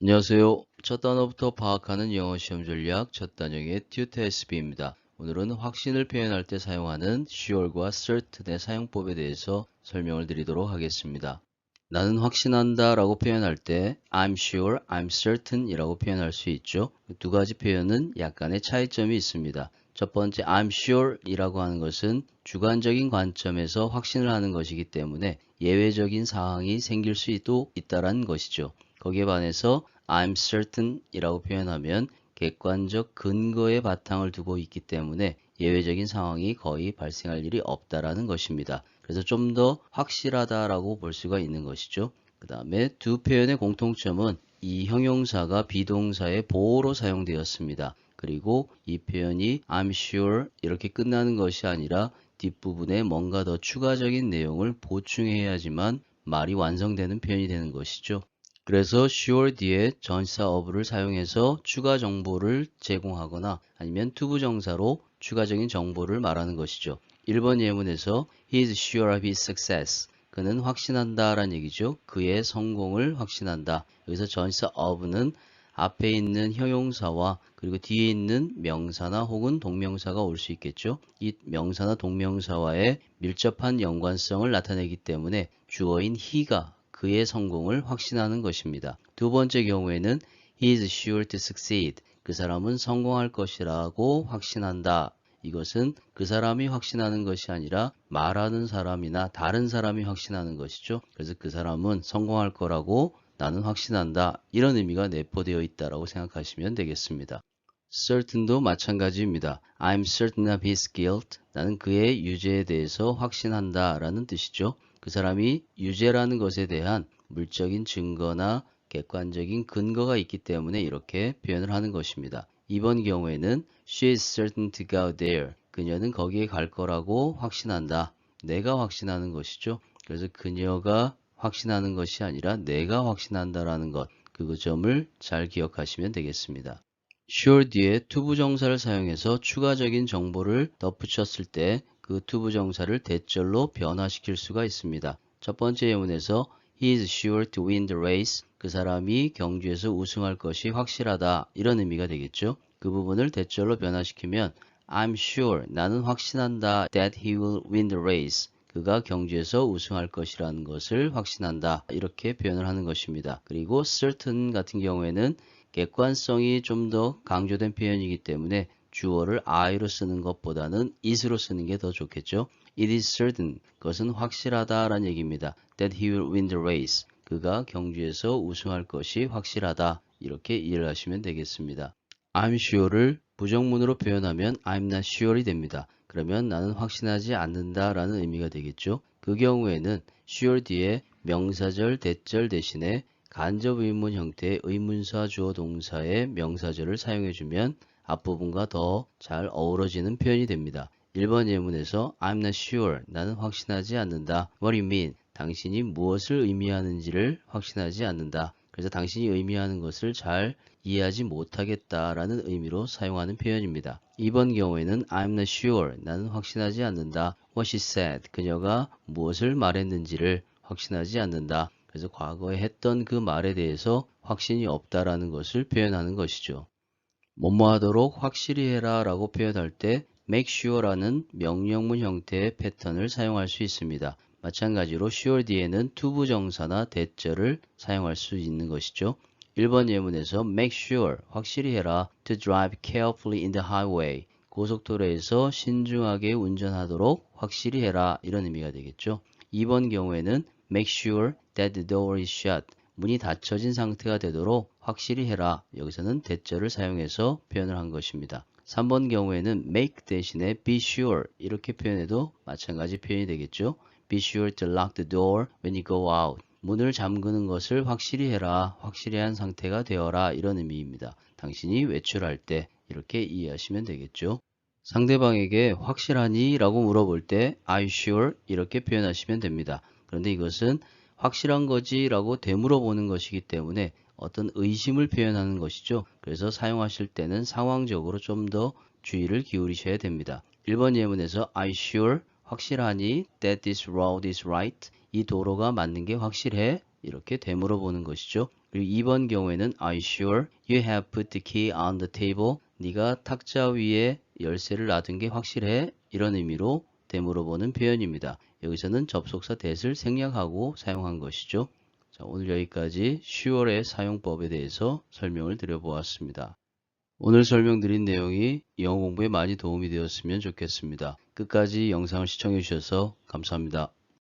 안녕하세요. 첫 단어부터 파악하는 영어 시험 전략 첫 단역의 튜터 SB입니다. 오늘은 확신을 표현할 때 사용하는 sure과 certain의 사용법에 대해서 설명을 드리도록 하겠습니다. 나는 확신한다 라고 표현할 때 I'm sure, I'm certain 이라고 표현할 수 있죠. 두 가지 표현은 약간의 차이점이 있습니다. 첫 번째 I'm sure 이라고 하는 것은 주관적인 관점에서 확신을 하는 것이기 때문에 예외적인 사항이 생길 수도 있다는 것이죠. 거기에 반해서 I'm certain 이라고 표현하면 객관적 근거의 바탕을 두고 있기 때문에 예외적인 상황이 거의 발생할 일이 없다라는 것입니다. 그래서 좀 더 확실하다라고 볼 수가 있는 것이죠. 그 다음에 두 표현의 공통점은 이 형용사가 비동사의 보호로 사용되었습니다. 그리고 이 표현이 I'm sure 이렇게 끝나는 것이 아니라 뒷부분에 뭔가 더 추가적인 내용을 보충해야지만 말이 완성되는 표현이 되는 것이죠. 그래서 sure 뒤에 전치사 of를 사용해서 추가 정보를 제공하거나 아니면 투부정사로 추가적인 정보를 말하는 것이죠. 1번 예문에서 He is sure of his success. 그는 확신한다 라는 얘기죠. 그의 성공을 확신한다. 여기서 전치사 of는 앞에 있는 형용사와 그리고 뒤에 있는 명사나 혹은 동명사가 올 수 있겠죠. 이 명사나 동명사와의 밀접한 연관성을 나타내기 때문에 주어인 he가 그의 성공을 확신하는 것입니다. 두 번째 경우에는 He is sure to succeed. 그 사람은 성공할 것이라고 확신한다. 이것은 그 사람이 확신하는 것이 아니라 말하는 사람이나 다른 사람이 확신하는 것이죠. 그래서 그 사람은 성공할 거라고 나는 확신한다. 이런 의미가 내포되어 있다고 생각하시면 되겠습니다. certain도 마찬가지입니다. I'm certain of his guilt. 나는 그의 유죄에 대해서 확신한다 라는 뜻이죠. 그 사람이 유죄라는 것에 대한 물적인 증거나 객관적인 근거가 있기 때문에 이렇게 표현을 하는 것입니다. 이번 경우에는 She is certain to go there. 그녀는 거기에 갈 거라고 확신한다. 내가 확신하는 것이죠. 그래서 그녀가 확신하는 것이 아니라 내가 확신한다라는 것. 그 점을 잘 기억하시면 되겠습니다. sure 뒤에 투부정사를 사용해서 추가적인 정보를 덧붙였을 때 그 투부정사를 대절로 변화시킬 수가 있습니다. 첫 번째 예문에서 He is sure to win the race. 그 사람이 경주에서 우승할 것이 확실하다. 이런 의미가 되겠죠. 그 부분을 대절로 변화시키면 I'm sure, 나는 확신한다 that he will win the race. 그가 경주에서 우승할 것이라는 것을 확신한다. 이렇게 표현을 하는 것입니다. 그리고 certain 같은 경우에는 객관성이 좀 더 강조된 표현이기 때문에 주어를 I로 쓰는 것보다는 is로 쓰는 게 더 좋겠죠. It is certain. 그것은 확실하다라는 얘기입니다. That he will win the race. 그가 경주에서 우승할 것이 확실하다. 이렇게 이해를 하시면 되겠습니다. I'm sure를 부정문으로 표현하면 I'm not sure이 됩니다. 그러면 나는 확신하지 않는다 라는 의미가 되겠죠. 그 경우에는 sure 뒤에 명사절, 대절 대신에 간접 의문 형태의 의문사 주어 동사의 명사절을 사용해주면 앞부분과 더 잘 어우러지는 표현이 됩니다. 1번 예문에서 I'm not sure. 나는 확신하지 않는다. What do you mean? 당신이 무엇을 의미하는지를 확신하지 않는다. 그래서 당신이 의미하는 것을 잘 이해하지 못하겠다라는 의미로 사용하는 표현입니다. 2번 경우에는 I'm not sure. 나는 확신하지 않는다. What she said. 그녀가 무엇을 말했는지를 확신하지 않는다. 그래서 과거에 했던 그 말에 대해서 확신이 없다라는 것을 표현하는 것이죠. 뭐뭐 하도록 확실히 해라 라고 표현할 때 make sure라는 명령문 형태의 패턴을 사용할 수 있습니다. 마찬가지로 sure 뒤에는 투부정사나 대절을 사용할 수 있는 것이죠. 1번 예문에서 make sure, 확실히 해라, to drive carefully in the highway. 고속도로에서 신중하게 운전하도록 확실히 해라 이런 의미가 되겠죠. 2번 경우에는 make sure that the door is shut. 문이 닫혀진 상태가 되도록 확실히 해라. 여기서는 대절을 사용해서 표현을 한 것입니다. 3번 경우에는 make 대신에 be sure 이렇게 표현해도 마찬가지 표현이 되겠죠. Be sure to lock the door when you go out. 문을 잠그는 것을 확실히 해라. 확실히 한 상태가 되어라. 이런 의미입니다. 당신이 외출할 때 이렇게 이해하시면 되겠죠. 상대방에게 확실하니? 라고 물어볼 때 Are you sure? 이렇게 표현하시면 됩니다. 그런데 이것은 확실한 거지? 라고 되물어보는 것이기 때문에 어떤 의심을 표현하는 것이죠. 그래서 사용하실 때는 상황적으로 좀 더 주의를 기울이셔야 됩니다. 1번 예문에서 Are you sure? 확실하니? That this road is right? 이 도로가 맞는 게 확실해? 이렇게 되물어보는 것이죠. 그리고 2번 경우에는 Are you sure you have put the key on the table? 네가 탁자 위에 열쇠를 놔둔 게 확실해? 이런 의미로 되물어보는 표현입니다. 여기서는 접속사 that을 생략하고 사용한 것이죠. 자, 오늘 여기까지 sure의 사용법에 대해서 설명을 드려보았습니다. 오늘 설명드린 내용이 영어 공부에 많이 도움이 되었으면 좋겠습니다. 끝까지 영상을 시청해 주셔서 감사합니다.